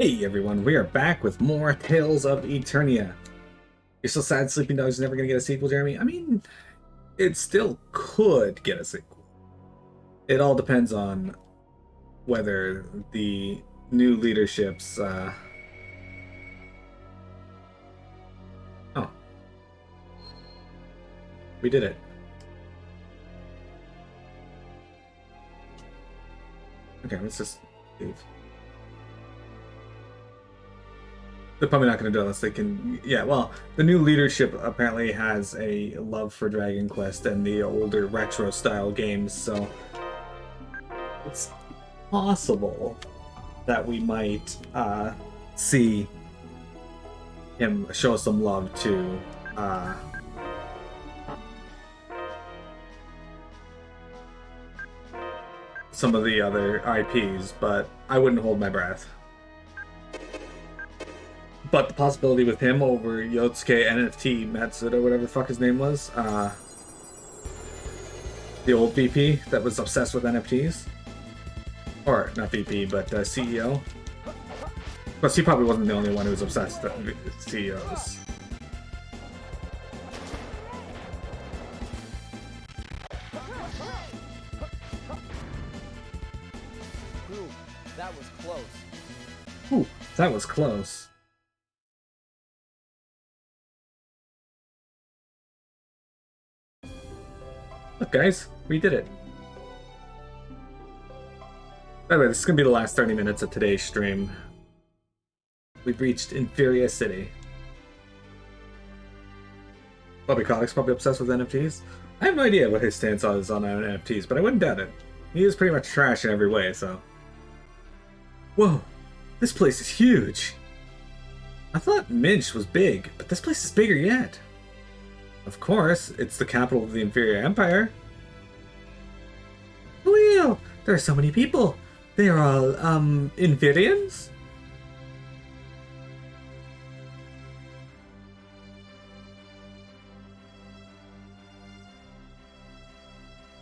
Hey everyone, we are back with more Tales of Eternia. You're still sad Sleeping Dogs is never going to get a sequel, Jeremy? I mean, it still could get a sequel. It all depends on whether the new leadership's, Oh, we did it. Okay, let's just leave. They're probably not going to do it unless they can. Yeah, well, the new leadership apparently has a love for Dragon Quest and the older retro style games, so it's possible that we might see him show some love to some of the other IPs, but I wouldn't hold my breath. But the possibility with him over Yotsuke NFT Matsuda, whatever the fuck his name was, the old VP that was obsessed with NFTs, or not VP, but CEO. Plus, he probably wasn't the only one who was obsessed with CEOs. Ooh, that was close. Ooh, that was close. Look, guys, we did it. By the way, this is going to be the last 30 minutes of today's stream. We've reached Inferia City. Bobby Kotick's probably obsessed with NFTs. I have no idea what his stance is on NFTs, but I wouldn't doubt it. He is pretty much trash in every way, so... Whoa, this place is huge! I thought Minch was big, but this place is bigger yet. Of course, it's the capital of the Inferia Empire. Well, there are so many people. They are all, Inferians?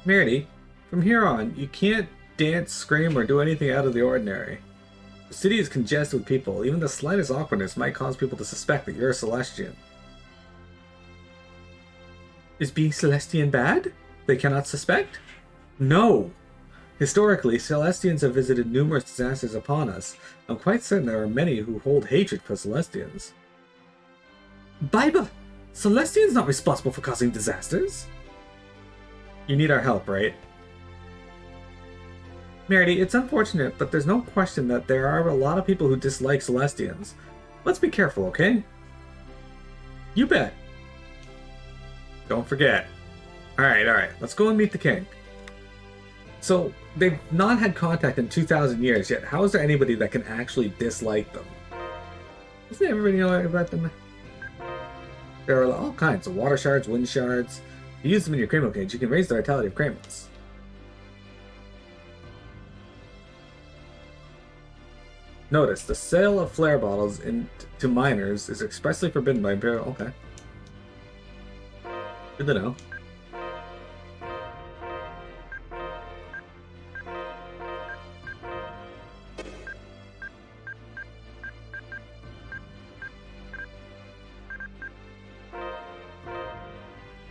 Merity, from here on, you can't dance, scream, or do anything out of the ordinary. The city is congested with people. Even the slightest awkwardness might cause people to suspect that you're a Celestian. Is being Celestian bad? They cannot suspect? No! Historically, Celestians have visited numerous disasters upon us. I'm quite certain there are many who hold hatred for Celestians. Biba! Celestians not responsible for causing disasters? You need our help, right? Merity, it's unfortunate, but there's no question that there are a lot of people who dislike Celestians. Let's be careful, okay? You bet. Don't forget. Alright, let's go and meet the king. So, they've not had contact in 2,000 years yet. How is there anybody that can actually dislike them? Doesn't everybody know about them? There are all kinds of water shards, wind shards. If you use them in your Cramo cage, you can raise the vitality of Cramos. Notice, the sale of flare bottles to minors is expressly forbidden by Imperial... Okay. Good to know.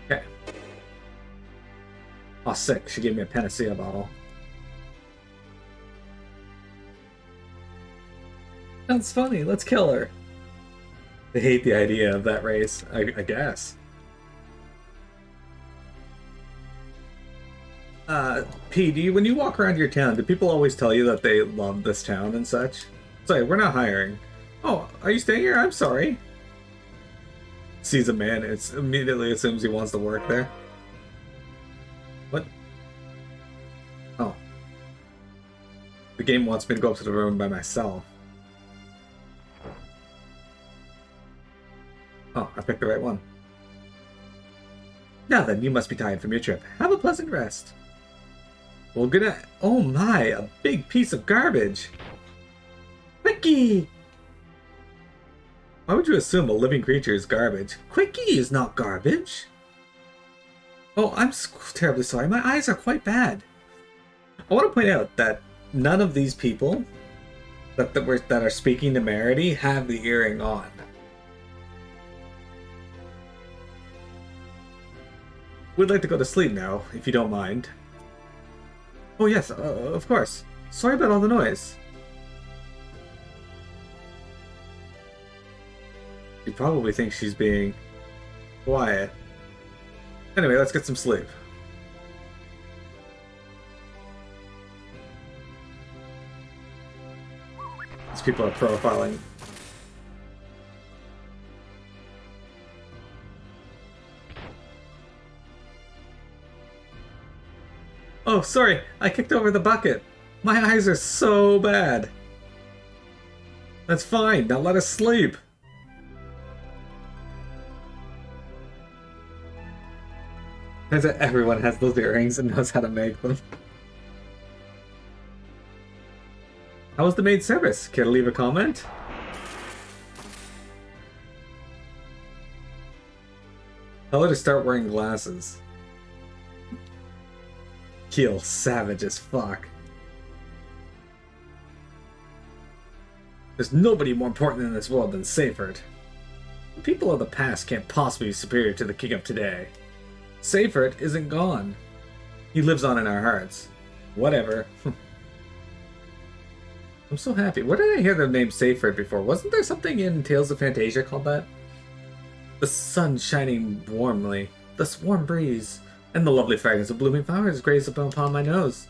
Okay. Oh, sick. She gave me a Panacea bottle. That's funny. Let's kill her. They hate the idea of that race, I guess. P, when you walk around your town, do people always tell you that they love this town and such? Sorry, we're not hiring. Oh, are you staying here? I'm sorry. Sees a man, it immediately assumes he wants to work there. What? Oh. The game wants me to go up to the room by myself. Oh, I picked the right one. Now then, you must be tired from your trip. Have a pleasant rest. Well, good night. Oh my, a big piece of garbage. Quickie! Why would you assume a living creature is garbage? Quickie is not garbage. Oh, I'm terribly sorry. My eyes are quite bad. I want to point out that none of these people that are speaking to Merity have the earring on. We'd like to go to sleep now, if you don't mind. Oh yes, of course. Sorry about all the noise. She probably thinks she's being quiet. Anyway, let's get some sleep. These people are profiling. Oh, sorry, I kicked over the bucket. My eyes are so bad. That's fine, now let us sleep. Turns out everyone has those earrings and knows how to make them. How was the maid service? Care to leave a comment? Tell her to start wearing glasses. Keel, savage as fuck. There's nobody more important in this world than Seyfert. The people of the past can't possibly be superior to the king of today. Seyfert isn't gone. He lives on in our hearts. Whatever. I'm so happy. Where did I hear the name Seyfert before? Wasn't there something in Tales of Fantasia called that? The sun shining warmly, the warm breeze, and the lovely fragrance of blooming flowers graze upon my nose.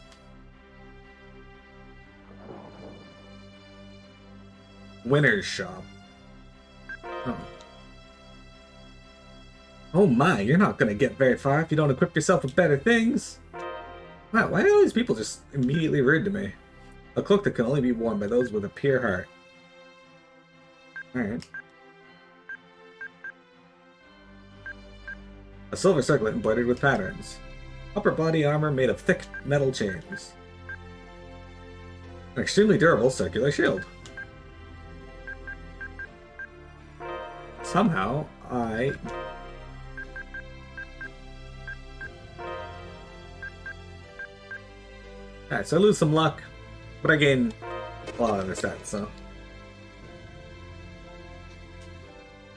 Winner's shop. Oh. Oh my, you're not gonna get very far if you don't equip yourself with better things. Wow, why are all these people just immediately rude to me? A cloak that can only be worn by those with a pure heart. Alright. A silver circlet embroidered with patterns. Upper body armor made of thick metal chains. An extremely durable circular shield. Somehow, Alright, so I lose some luck, but I gain a lot of other stats, so.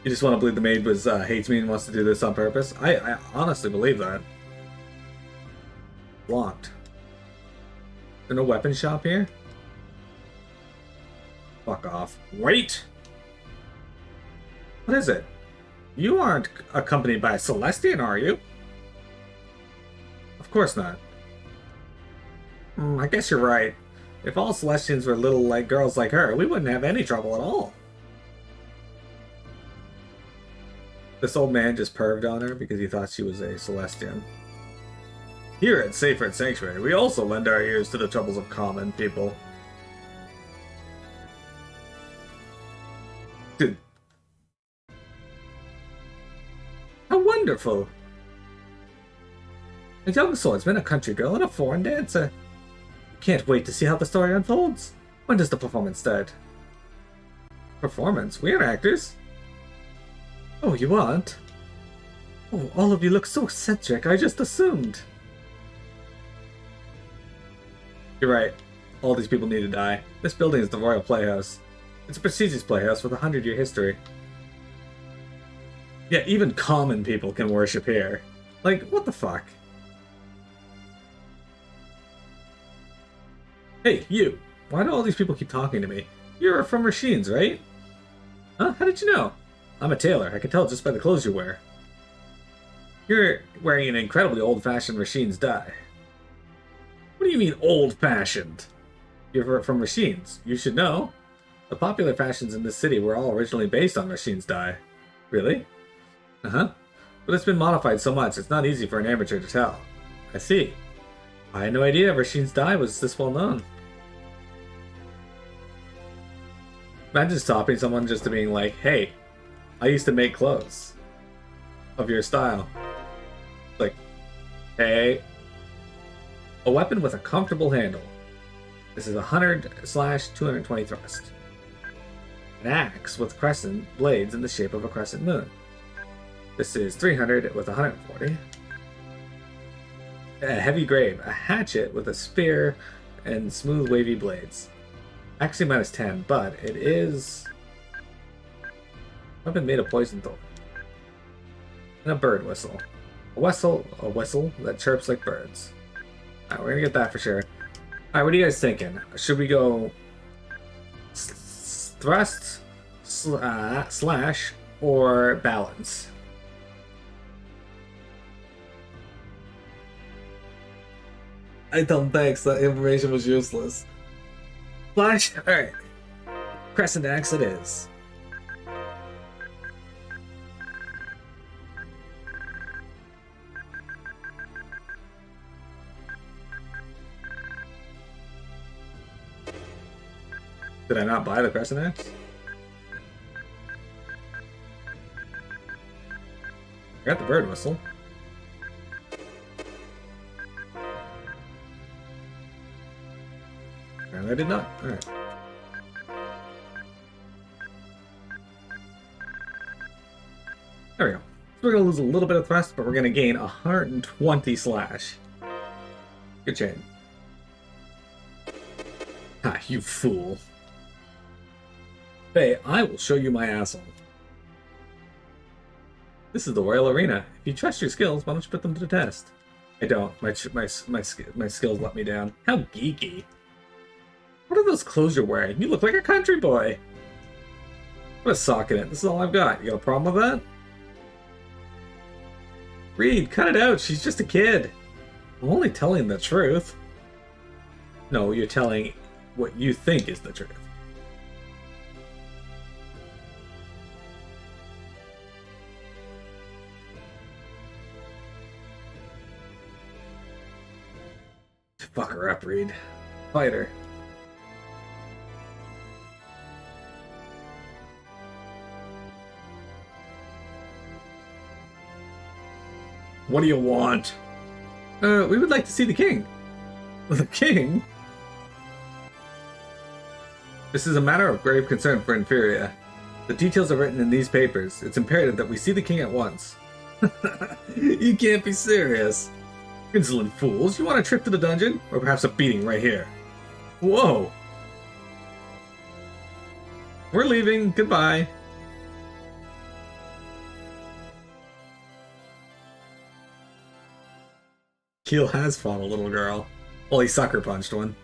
You just want to believe the maid hates me and wants to do this on purpose? I honestly believe that. Locked. Is there no weapon shop here? Fuck off. Wait! What is it? You aren't accompanied by a Celestian, are you? Of course not. I guess you're right. If all Celestians were little like girls like her, we wouldn't have any trouble at all. This old man just perved on her because he thought she was a Celestian. Here at Seyfert Sanctuary, we also lend our ears to the troubles of common people. Dude. How wonderful! A young swordsman, a country girl, and a foreign dancer. Can't wait to see how the story unfolds. When does the performance start? Performance? We are actors. Oh, you aren't? Oh, all of you look so eccentric, I just assumed. You're right. All these people need to die. This building is the Royal Playhouse. It's a prestigious playhouse with a 100-year history. Yeah, even common people can worship here. Like, what the fuck? Hey, you! Why do all these people keep talking to me? You're from Rasheen's, right? Huh? How did you know? I'm a tailor. I can tell just by the clothes you wear. You're wearing an incredibly old-fashioned Rasheen's dye. What do you mean, old-fashioned? You're from Rasheen's. You should know. The popular fashions in this city were all originally based on Rasheen's dye. Really? Uh-huh. But it's been modified so much, it's not easy for an amateur to tell. I see. I had no idea Rasheen's dye was this well known. Imagine stopping someone just to being like, hey, I used to make clothes of your style. Like, hey, a weapon with a comfortable handle. This is 100/220 thrust. An axe with crescent blades in the shape of a crescent moon. This is 300 with 140. A heavy grave, a hatchet with a spear and smooth wavy blades. Actually, minus 10, but it is. I've been made of poison though. And a bird whistle. A whistle that chirps like birds. Alright, we're gonna get that for sure. Alright, what are you guys thinking? Should we go thrust, slash, or balance? I don't think that information was useless. Slash? Alright. Crescent Axe it is. Did I not buy the Crescent Axe? I got the bird whistle. And I did not. Alright. There we go. So we're gonna lose a little bit of thrust, but we're gonna gain 120 slash. Good chain. Ah, you fool. Hey, I will show you my asshole. This is the Royal Arena. If you trust your skills, why don't you put them to the test? I don't. My skills let me down. How geeky. What are those clothes you're wearing? You look like a country boy. Put a sock in it. This is all I've got. You got a problem with that? Reed, cut it out. She's just a kid. I'm only telling the truth. No, you're telling what you think is the truth. Fuck her up, Reed. Fight her. What do you want? We would like to see the king. The king? This is a matter of grave concern for Inferia. The details are written in these papers. It's imperative that we see the king at once. You can't be serious. Insolent fools, you want a trip to the dungeon? Or perhaps a beating right here? Whoa! We're leaving, goodbye. Keel has fought a little girl. Well, he sucker punched one.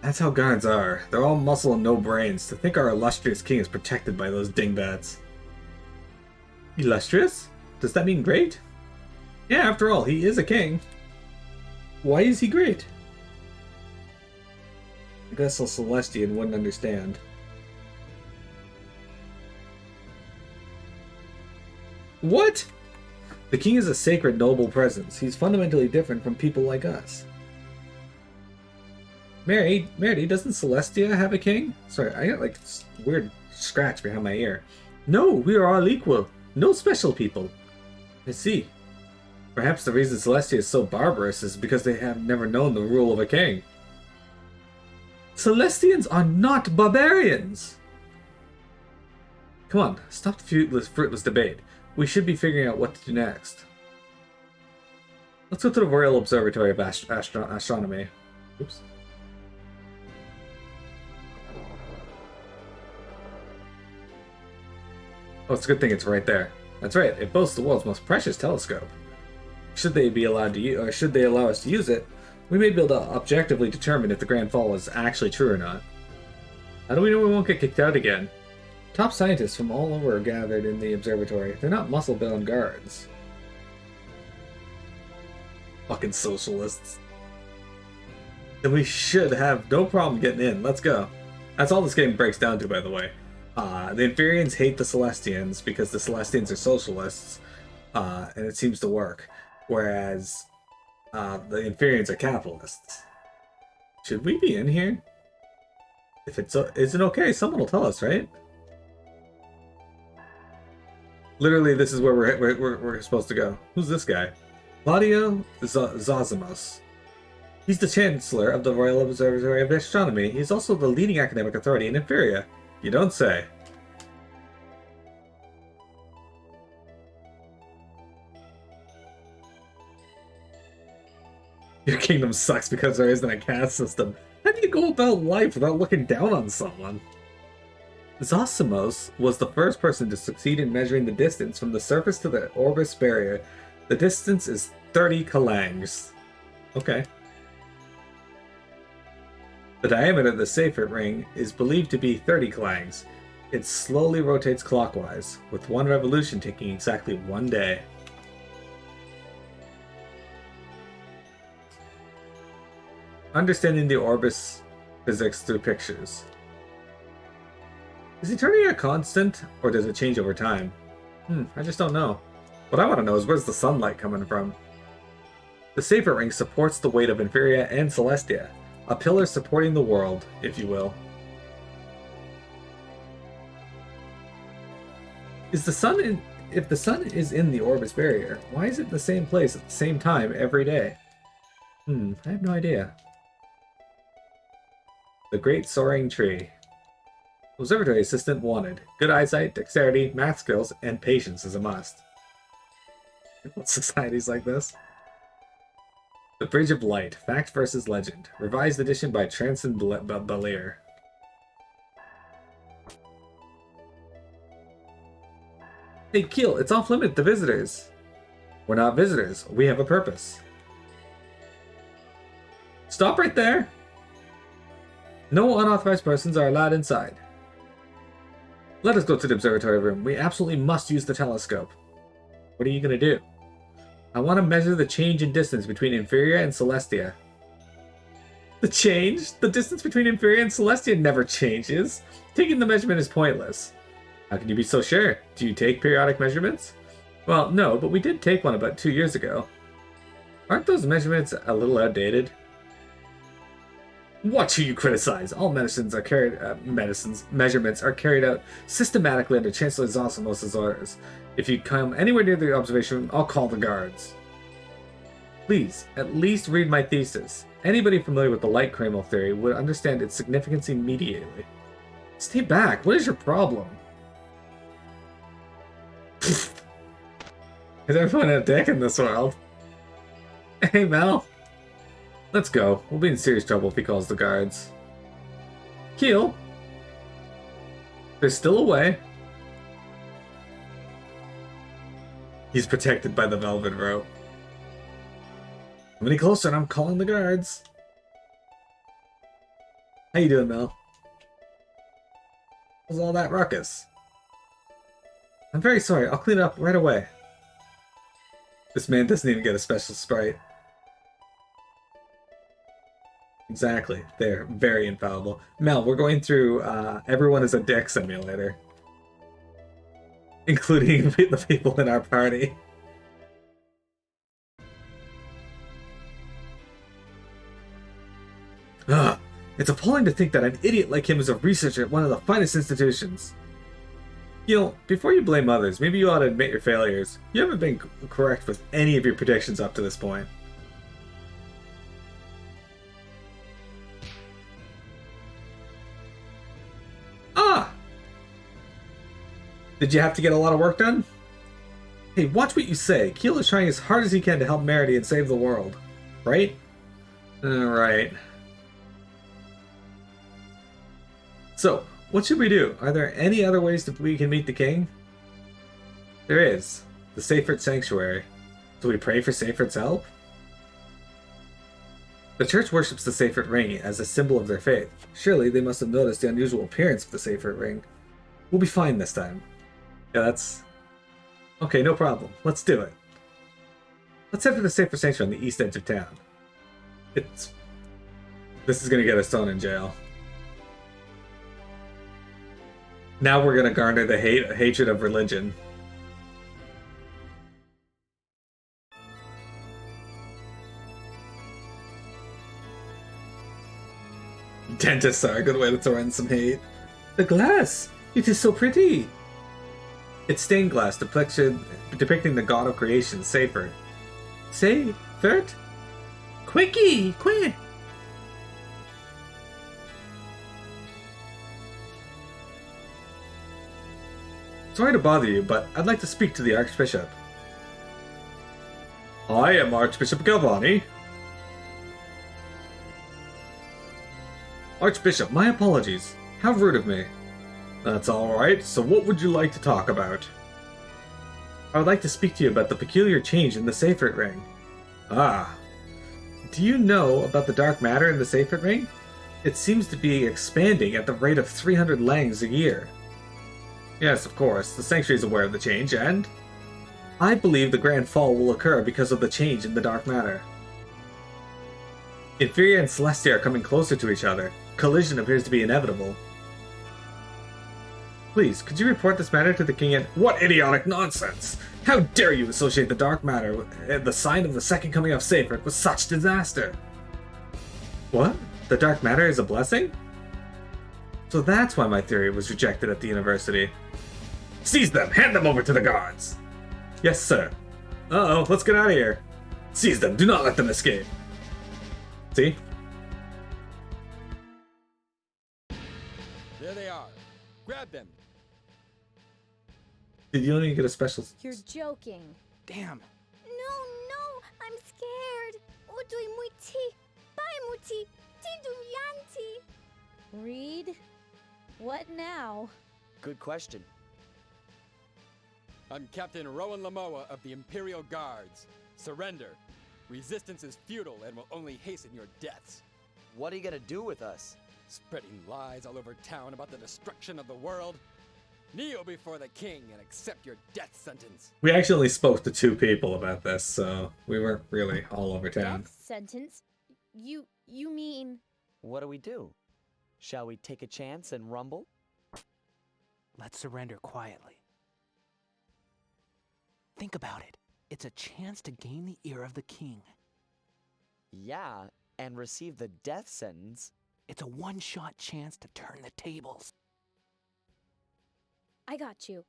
That's how guards are. They're all muscle and no brains. To think our illustrious king is protected by those dingbats. Illustrious? Does that mean great? Yeah, after all, he is a king. Why is he great? I guess a Celestian wouldn't understand. What? The king is a sacred, noble presence. He's fundamentally different from people like us. Mary, doesn't Celestia have a king? Sorry, I got like this weird scratch behind my ear. No, we are all equal. No special people. I see. Perhaps the reason Celestia is so barbarous is because they have never known the rule of a king. Celestians are not barbarians! Come on, stop the fruitless debate. We should be figuring out what to do next. Let's go to the Royal Observatory of Astronomy. Oops. Oh, it's a good thing it's right there. That's right, it boasts the world's most precious telescope. Should they be allowed to use, or should they allow us to use it, we may be able to objectively determine if the Grand Fall is actually true or not. How do we know we won't get kicked out again? Top scientists from all over are gathered in the observatory. They're not muscle-bound guards. Fucking socialists. Then we should have no problem getting in. Let's go. That's all this game breaks down to, by the way. The Inferians hate the Celestians because the Celestians are socialists, and it seems to work. Whereas the Inferians are capitalists. Should we be in here? If it's isn't okay, someone will tell us, right? Literally, this is where we're supposed to go. Who's this guy? Claudio Zazimos. He's the Chancellor of the Royal Observatory of Astronomy. He's also the leading academic authority in Inferia. You don't say. Your kingdom sucks because there isn't a caste system. That do you go about life without looking down on someone? Zosimos was the first person to succeed in measuring the distance from the surface to the Orbis barrier. The distance is 30 kalangs. Okay. The diameter of the Seyfert ring is believed to be 30 kalangs. It slowly rotates clockwise, with one revolution taking exactly 1 day. Understanding the Orbis physics through pictures. Is Eternia a constant, or does it change over time? I just don't know. What I want to know is where's the sunlight coming from? The Seyfert ring supports the weight of Inferia and Celestia, a pillar supporting the world, if you will. If the sun is in the Orbis barrier, why is it in the same place at the same time every day? I have no idea. The Great Soaring Tree. Observatory assistant wanted. Good eyesight, dexterity, math skills, and patience is a must. What societies like this? The Bridge of Light. Fact versus Legend. Revised edition by Transon Balier. Hey, Keel, it's off limit to visitors. We're not visitors. We have a purpose. Stop right there. No unauthorized persons are allowed inside. Let us go to the observatory room. We absolutely must use the telescope. What are you going to do? I want to measure the change in distance between Inferia and Celestia. The change? The distance between Inferia and Celestia never changes. Taking the measurement is pointless. How can you be so sure? Do you take periodic measurements? Well, no, but we did take one about 2 years ago. Aren't those measurements a little outdated? Watch who you criticize. All measurements are carried out systematically under Chancellor Zosimos' orders. If you come anywhere near the observation room, I'll call the guards. Please, at least read my thesis. Anybody familiar with the light cranial theory would understand its significance immediately. Stay back. What is your problem? Is everyone a dick in this world? Hey, Mel. Let's go. We'll be in serious trouble if he calls the guards. Keel. There's still a way. He's protected by the velvet rope. I'm any closer and I'm calling the guards. How you doing, Mel? What's all that ruckus? I'm very sorry. I'll clean it up right away. This man doesn't even get a special sprite. Exactly. They're very infallible. Mel, we're going through Everyone is a Dick simulator. Including the people in our party. Ugh. It's appalling to think that an idiot like him is a researcher at one of the finest institutions. You know, before you blame others, maybe you ought to admit your failures. You haven't been correct with any of your predictions up to this point. Ah! Did you have to get a lot of work done? Hey, watch what you say. Keel is trying as hard as he can to help Merity and save the world. Right? Right. So, what should we do? Are there any other ways that we can meet the king? There is. The Seyfert Sanctuary. Do we pray for Seyfert's help? The church worships the Seyfert ring as a symbol of their faith. Surely they must have noticed the unusual appearance of the Seyfert ring. We'll be fine this time. Yeah, that's... Okay, no problem. Let's do it. Let's head to the Seyfert Sanctuary on the east edge of town. This is gonna get us thrown in jail. Now we're gonna garner the hatred of religion. Dentists are a good way to throw in some hate. The glass! It is so pretty! It's stained glass depicting the god of creation, Seyfert. Seyfert? Quickie! Quick! Sorry to bother you, but I'd like to speak to the Archbishop. I am Archbishop Galvani. Archbishop, my apologies. How rude of me. That's alright, so what would you like to talk about? I would like to speak to you about the peculiar change in the Sacred Ring. Ah. Do you know about the dark matter in the Sacred Ring? It seems to be expanding at the rate of 300 langs a year. Yes, of course, the Sanctuary is aware of the change, and I believe the Grand Fall will occur because of the change in the dark matter. Inferia and Celestia are coming closer to each other. Collision appears to be inevitable. Please, could you report this matter to the king and— What idiotic nonsense! How dare you associate the dark matter and the sign of the second coming of Sacred with such disaster? What? The dark matter is a blessing? So that's why my theory was rejected at the university. Seize them! Hand them over to the guards! Yes, sir. Uh-oh, let's get out of here. Seize them! Do not let them escape! See? There they are. Grab them. Did you only get a special... You're joking. Damn. No, I'm scared. Utoy muti, muti, tiduyanti. Reed, what now? Good question. I'm Captain Rowan Lamoa of the Imperial Guards. Surrender. Resistance is futile and will only hasten your deaths. What are you gonna do with us? Spreading lies all over town about the destruction of the world. Kneel before the king and accept your death sentence. We actually only spoke to 2 people about this, so we weren't really all over town. Death sentence? You mean... What do we do? Shall we take a chance and rumble? Let's surrender quietly. Think about it. It's a chance to gain the ear of the king. Yeah, and receive the death sentence. It's a one-shot chance to turn the tables. I got you.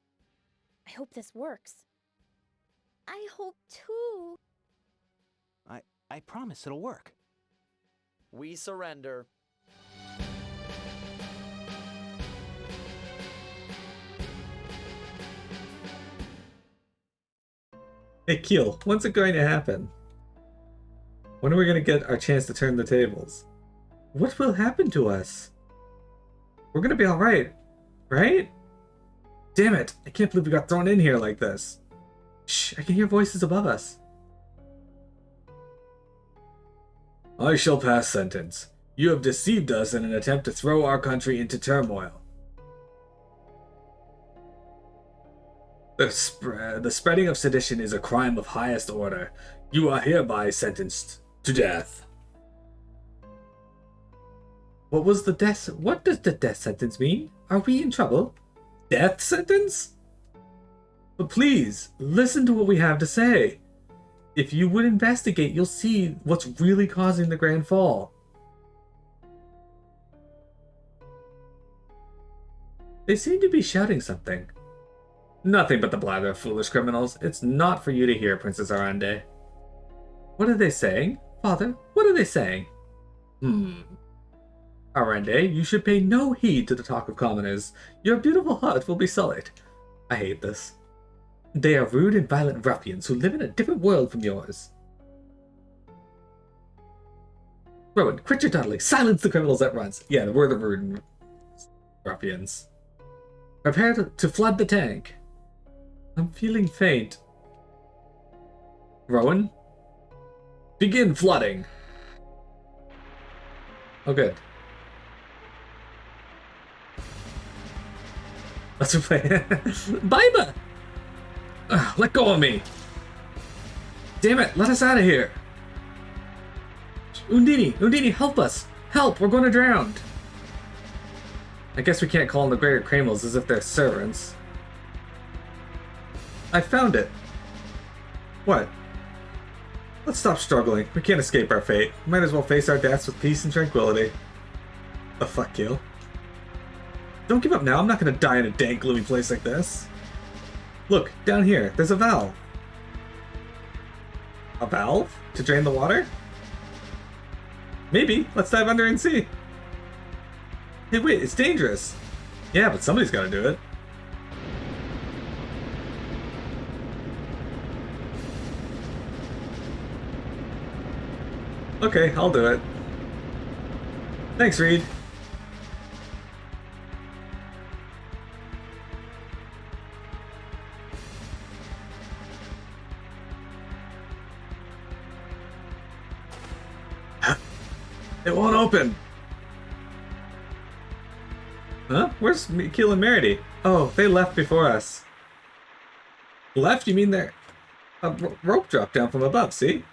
I hope this works. I hope too. I promise it'll work. We surrender. Hey, Keel, when's it going to happen? When are we going to get our chance to turn the tables? What will happen to us? We're going to be alright, right? Damn it, I can't believe we got thrown in here like this. Shh, I can hear voices above us. I shall pass sentence. You have deceived us in an attempt to throw our country into turmoil. The spreading of sedition is a crime of highest order. You are hereby sentenced to death. What does the death sentence mean? Are we in trouble? Death sentence? But please, listen to what we have to say. If you would investigate, you'll see what's really causing the Grand Fall. They seem to be shouting something. Nothing but the blather of foolish criminals. It's not for you to hear, Princess Arande. What are they saying? Father, what are they saying? Arande, you should pay no heed to the talk of commoners. Your beautiful heart will be sullied. I hate this. They are rude and violent ruffians who live in a different world from yours. Rowan, quit your dawdling. Silence the criminals at once. Yeah, we're the rude ruffians. Prepare to flood the tank. I'm feeling faint. Rowan? Begin flooding. Oh, good. Let's play. Baiba! Let go of me! Damn it, let us out of here! Undini, help us! Help, we're going to drown! I guess we can't call them the Greater Kramels as if they're servants. I found it! What? Let's stop struggling. We can't escape our fate. Might as well face our deaths with peace and tranquility. The fuck, Gil? Don't give up now, I'm not gonna die in a dank, gloomy place like this. Look, down here, there's a valve. A valve? To drain the water? Maybe. Let's dive under and see. Hey, wait, it's dangerous. Yeah, but somebody's gotta do it. Okay, I'll do it. Thanks, Reed. It won't open. Huh? Where's Keel and Merity? Oh, they left before us. Left? You mean they're... A rope dropped down from above, see?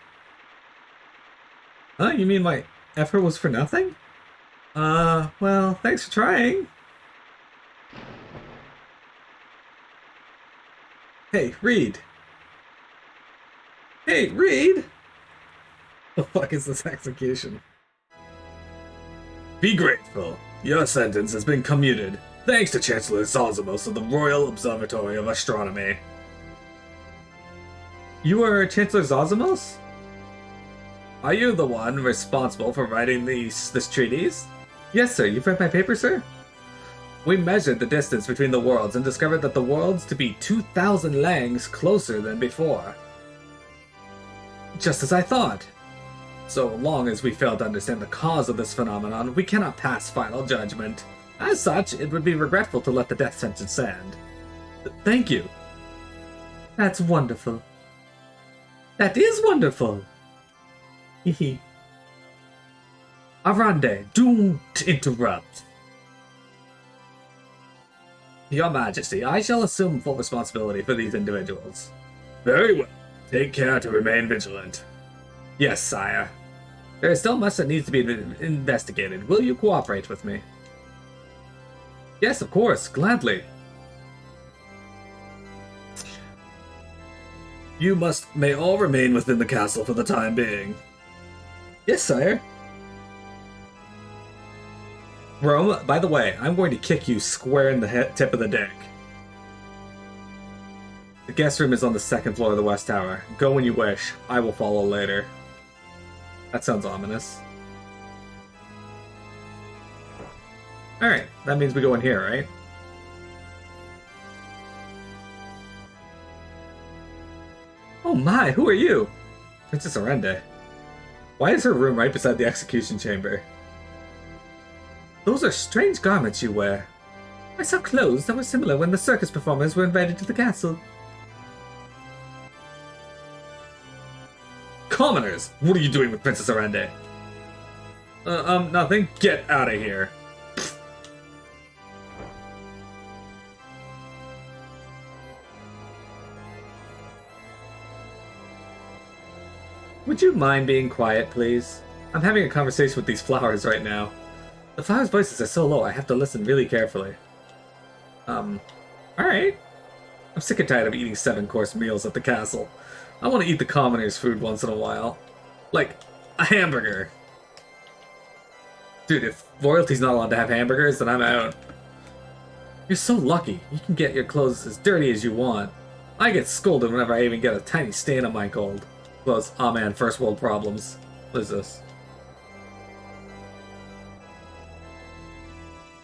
Huh? You mean my effort was for nothing? Well, thanks for trying. Hey, Reed. Hey, Reed! The fuck is this execution? Be grateful. Your sentence has been commuted, thanks to Chancellor Zosimos of the Royal Observatory of Astronomy. You are Chancellor Zosimos? Are you the one responsible for writing this treatise? Yes, sir. You've read my paper, sir? We measured the distance between the worlds and discovered that the worlds to be 2,000 langs closer than before. Just as I thought. So long as we fail to understand the cause of this phenomenon, we cannot pass final judgment. As such, it would be regretful to let the death sentence stand. Thank you. That's wonderful. That is wonderful. Hehe. Arande, don't interrupt. Your Majesty, I shall assume full responsibility for these individuals. Very well. Take care to remain vigilant. Yes, sire. There is still much that needs to be investigated. Will you cooperate with me? Yes, of course. Gladly. You may all remain within the castle for the time being. Yes, sire. Rome, by the way, I'm going to kick you square in the tip of the dick. The guest room is on the second floor of the West Tower. Go when you wish. I will follow later. That sounds ominous. Alright, that means we go in here, right? Oh my, who are you? Princess Arende. Why is her room right beside the execution chamber? Those are strange garments you wear. I saw clothes that were similar when the circus performers were invited to the castle. Commoners! What are you doing with Princess Arende? Nothing. Get out of here. Would you mind being quiet, please? I'm having a conversation with these flowers right now. The flowers' voices are so low, I have to listen really carefully. Alright. I'm sick and tired of eating 7-course meals at the castle. I want to eat the commoners' food once in a while. Like, a hamburger. Dude, if royalty's not allowed to have hamburgers, then I'm out. You're so lucky. You can get your clothes as dirty as you want. I get scolded whenever I even get a tiny stain on my clothes. Aw man, first world problems. What is this?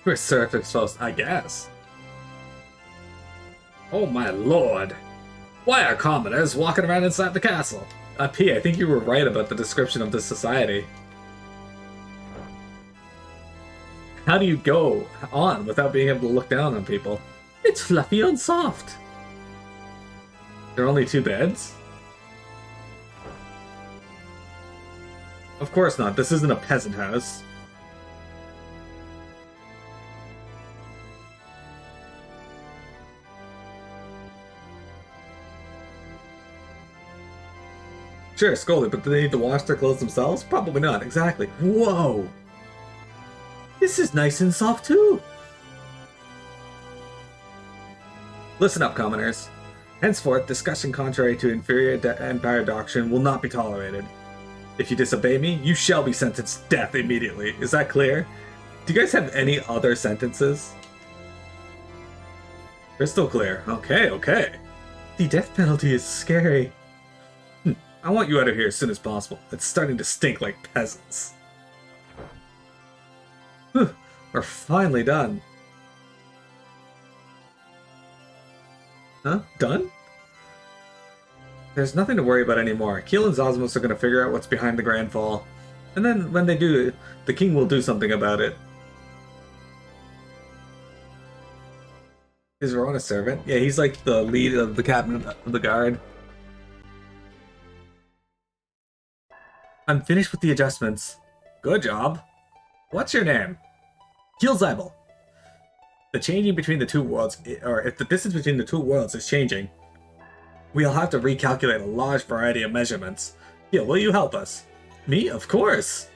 We're surf exposed, I guess. Oh my lord. Why are commoners walking around inside the castle? P, I think you were right about the description of this society. How do you go on without being able to look down on people? It's fluffy and soft. There are only 2 beds? Of course not. This isn't a peasant house. Sure, scolded, but do they need to wash their clothes themselves? Probably not. Exactly. Whoa! This is nice and soft, too! Listen up, commoners. Henceforth, discussion contrary to Inferia Empire doctrine will not be tolerated. If you disobey me, you shall be sentenced to death immediately. Is that clear? Do you guys have any other sentences? Crystal clear. Okay, okay. The death penalty is scary. I want you out of here as soon as possible. It's starting to stink like peasants. Whew, we're finally done. Huh? Done? There's nothing to worry about anymore. Keel and Zosmos are going to figure out what's behind the Grand Fall. And then, when they do, the king will do something about it. Is Ron a servant? Yeah, he's like the lead of the captain of the guard. I'm finished with the adjustments. Good job. What's your name? Kielzeibel. The changing between the two worlds, or if the distance between the two worlds is changing, we'll have to recalculate a large variety of measurements. Kiel, will you help us? Me? Of course.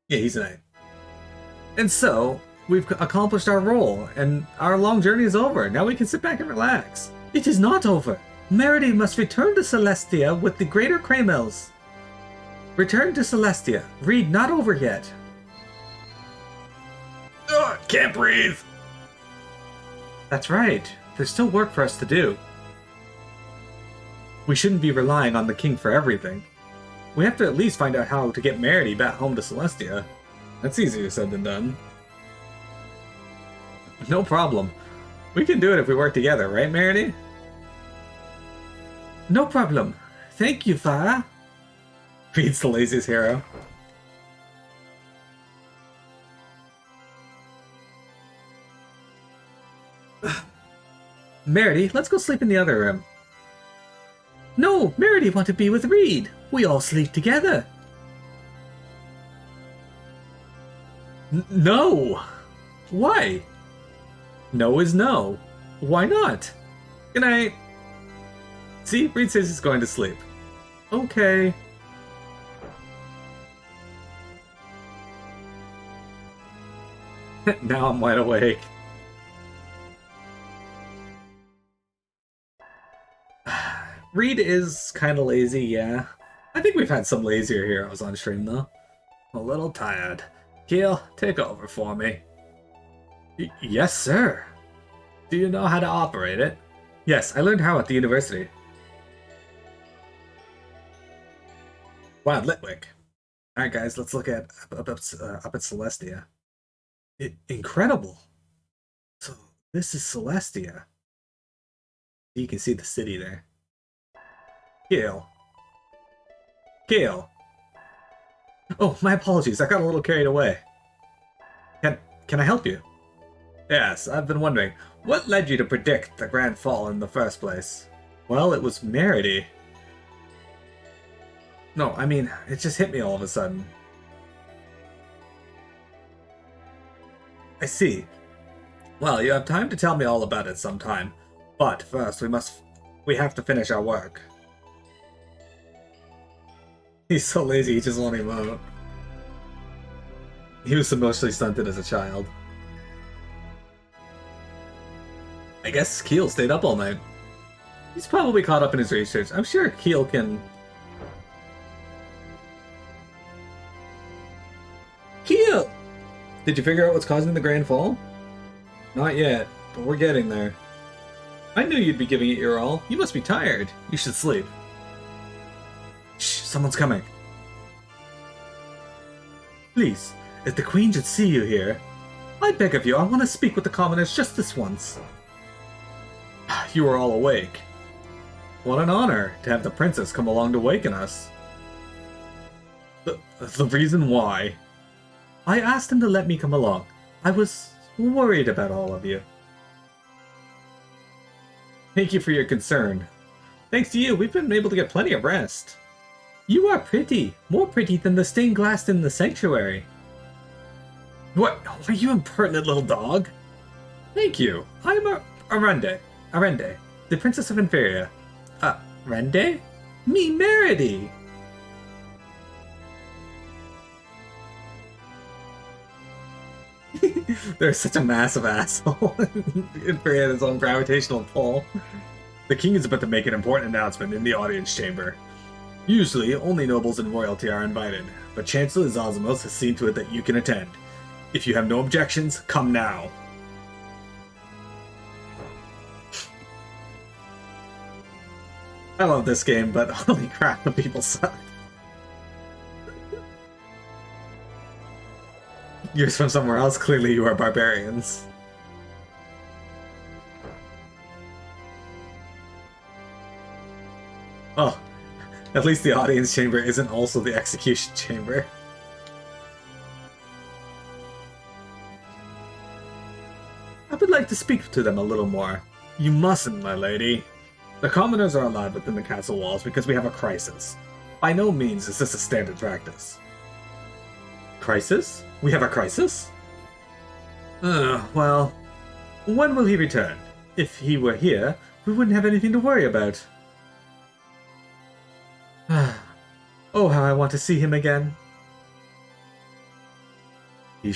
Yeah, he's an knight. And so, we've accomplished our role, and our long journey is over. Now we can sit back and relax. It is not over. Meredy must return to Celestia with the greater Kramels. Return to Celestia. Read not over yet. Ugh, can't breathe. That's right. There's still work for us to do. We shouldn't be relying on the king for everything. We have to at least find out how to get Meredy back home to Celestia. That's easier said than done. No problem. We can do it if we work together, right, Meredy? No problem. Thank you, Farah. Reed's the laziest hero. Meredy, let's go sleep in the other room. No, Meredy want to be with Reed. We all sleep together. No. Why? No is no. Why not? Good night. See, Reed says he's going to sleep. Okay. Now I'm wide awake. Reed is kind of lazy, yeah. I think we've had some lazier heroes on stream, though. A little tired. Keel, take over for me. Yes, sir. Do you know how to operate it? Yes, I learned how at the university. Wow, Litwick. Alright guys, let's look at up at Celestia. Incredible. So, this is Celestia. You can see the city there. Keel. Keel. Oh, my apologies, I got a little carried away. Can I help you? Yes, I've been wondering, what led you to predict the Grand Fall in the first place? Well, it was Meredy. No, I mean, it just hit me all of a sudden. I see. Well, you have time to tell me all about it sometime. But first, we have to finish our work. He's so lazy, he just won't emote. He was emotionally stunted as a child. I guess Keel stayed up all night. He's probably caught up in his research. I'm sure Keel can... Keel! Did you figure out what's causing the Grand Fall? Not yet, but we're getting there. I knew you'd be giving it your all. You must be tired. You should sleep. Shh, someone's coming. Please, if the Queen should see you here, I beg of you, I want to speak with the commoners just this once. You are all awake. What an honor to have the princess come along to waken us. The reason why? I asked him to let me come along. I was worried about all of you. Thank you for your concern. Thanks to you, we've been able to get plenty of rest. You are pretty. More pretty than the stained glass in the sanctuary. What? Are you impertinent little dog? Thank you. I'm Arende, the Princess of Inferia. Rende? Me, Meredy! There's such a massive asshole. Inferia has his own gravitational pull. The king is about to make an important announcement in the audience chamber. Usually, only nobles and royalty are invited, but Chancellor Zosimos has seen to it that you can attend. If you have no objections, come now. I love this game, but holy crap, the people suck. You're from somewhere else, clearly you are barbarians. Oh, at least the audience chamber isn't also the execution chamber. I would like to speak to them a little more. You mustn't, my lady. The commoners are allowed within the castle walls because we have a crisis. By no means is this a standard practice. Crisis? We have a crisis? Well, when will he return? If he were here, we wouldn't have anything to worry about. Oh, how I want to see him again. He is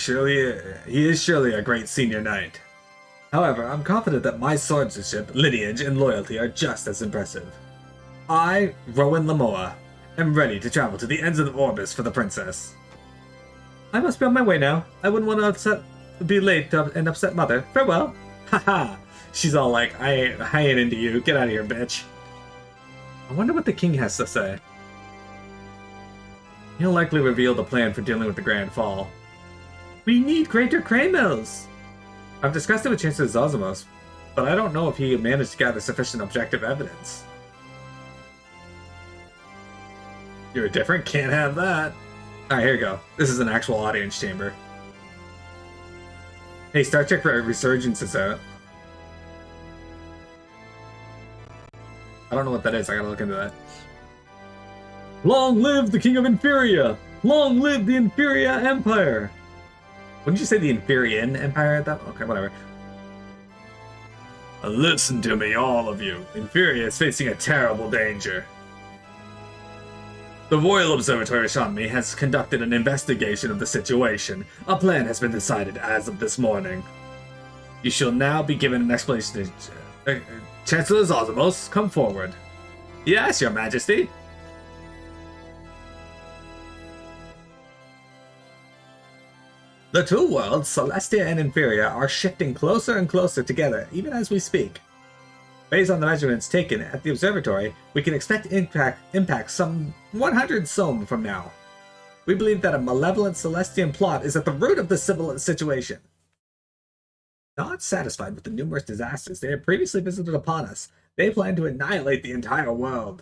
surely a great senior knight. However, I'm confident that my swordsmanship, lineage, and loyalty are just as impressive. I, Rowan Lamoa, am ready to travel to the ends of the Orbis for the princess. I must be on my way now. I wouldn't want to be late and upset Mother. Farewell. Haha. She's all like, I ain't into you. Get out of here, bitch. I wonder what the king has to say. He'll likely reveal the plan for dealing with the Grand Fall. We need greater crane mills. I've discussed it with Chancellor Zazamos, but I don't know if he managed to gather sufficient objective evidence. You're different? Can't have that. Alright, here we go. This is an actual audience chamber. Hey, Star Trek Resurgence is out. I don't know what that is. I gotta look into that. Long live the King of Inferia! Long live the Inferia Empire! Wouldn't you say the Inferian Empire? Okay, whatever. Listen to me, all of you. Inferia is facing a terrible danger. The Royal Observatory Astronomy has conducted an investigation of the situation. A plan has been decided as of this morning. You shall now be given an explanation. Chancellor Zosimos, come forward. Yes, Your Majesty. The two worlds, Celestia and Inferia, are shifting closer and closer together, even as we speak. Based on the measurements taken at the observatory, we can expect impact some 100 Som from now. We believe that a malevolent Celestian plot is at the root of this civil situation. Not satisfied with the numerous disasters they had previously visited upon us, they plan to annihilate the entire world.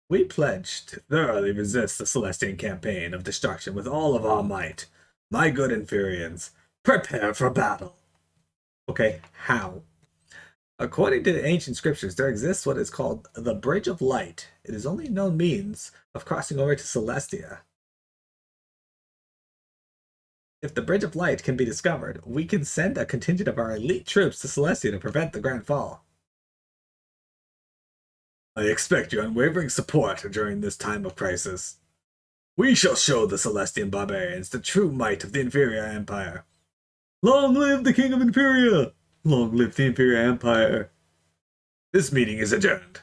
We pledge to thoroughly resist the Celestian campaign of destruction with all of our might. My good Inferians, prepare for battle. Okay, how? According to the ancient scriptures, there exists what is called the Bridge of Light. It is only known means of crossing over to Celestia. If the Bridge of Light can be discovered, we can send a contingent of our elite troops to Celestia to prevent the Grand Fall. I expect your unwavering support during this time of crisis. We shall show the Celestian barbarians the true might of the Inferia Empire. Long live the King of Inferia! Long live the Inferia Empire! This meeting is adjourned.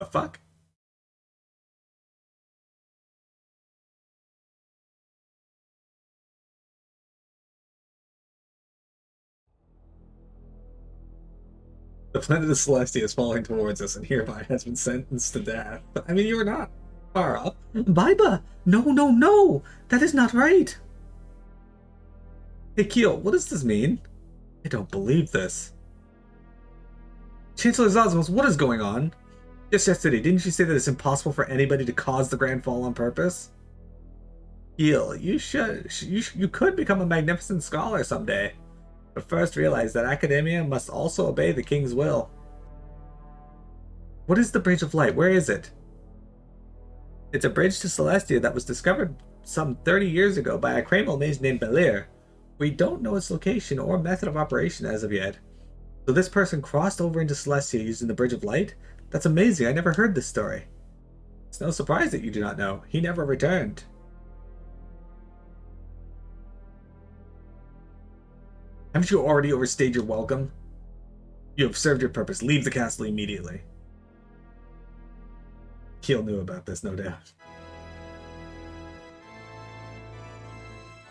The fuck? The planet of Celestia is falling towards us and hereby has been sentenced to death. I mean, you were not far up. Baiba! No, no, no! That is not right! Hey, Keel, what does this mean? I don't believe this. Chancellor Zosmos, what is going on? Just yesterday, didn't you say that it's impossible for anybody to cause the Grand Fall on purpose? Keel, you could become a magnificent scholar someday. But first realize that academia must also obey the king's will. What is the Bridge of Light? Where is it? It's a bridge to Celestia that was discovered some 30 years ago by a Kramal mage named Belir. We don't know its location or method of operation as of yet. So this person crossed over into Celestia using the Bridge of Light? That's amazing, I never heard this story. It's no surprise that you do not know. He never returned. Haven't you already overstayed your welcome? You have served your purpose. Leave the castle immediately. Keel knew about this, no doubt.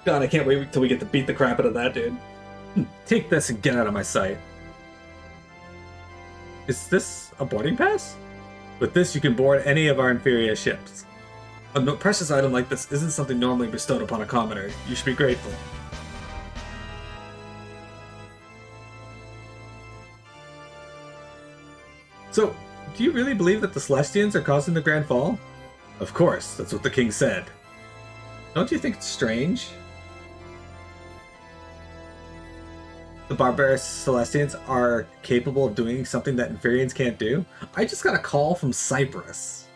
God, I can't wait until we get to beat the crap out of that dude. Take this and get out of my sight. Is this a boarding pass? With this, you can board any of our Inferia ships. A precious item like this isn't something normally bestowed upon a commoner. You should be grateful. So, do you really believe that the Celestians are causing the Grand Fall? Of course, that's what the king said. Don't you think it's strange? The barbarous Celestians are capable of doing something that Inferians can't do? I just got a call from Cyprus.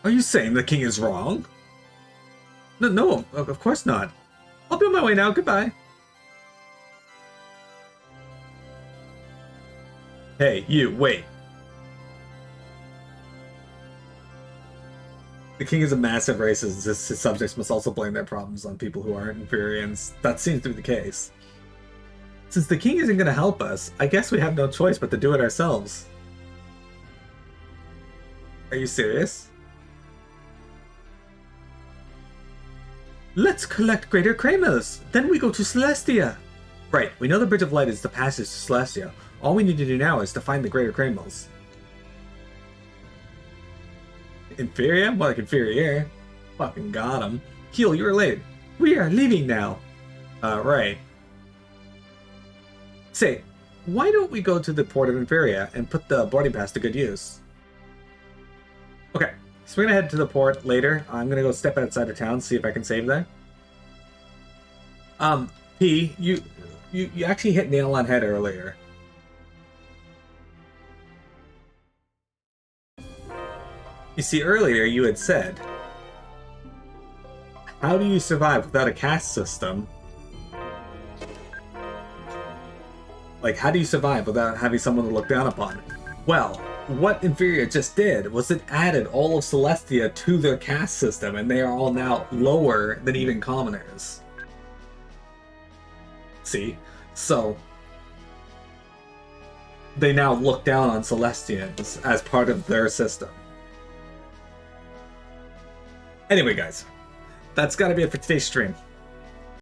Are you saying the king is wrong? No, of course not. I'll be on my way now. Goodbye. Hey, you, wait. The king is a massive racist. His subjects must also blame their problems on people who aren't Inferians. That seems to be the case. Since the king isn't going to help us, I guess we have no choice but to do it ourselves. Are you serious? Let's collect Greater Kramos. Then we go to Celestia. Right, we know the Bridge of Light is the passage to Celestia. All we need to do now is to find the Greater Kramos. Inferia? More like Inferior. Fucking got him. Heel, you're late. We are leaving now. Right. Say, why don't we go to the port of Inferia and put the boarding pass to good use? Okay, so we're gonna head to the port later. I'm gonna go step outside of town, see if I can save there. P, you actually hit nail on head earlier. You see, earlier you had said, how do you survive without a caste system? Like, how do you survive without having someone to look down upon? Well, what Inferia just did was it added all of Celestia to their caste system, and they are all now lower than even commoners. See? So, they now look down on Celestians as part of their system. Anyway, guys, that's gotta be it for today's stream.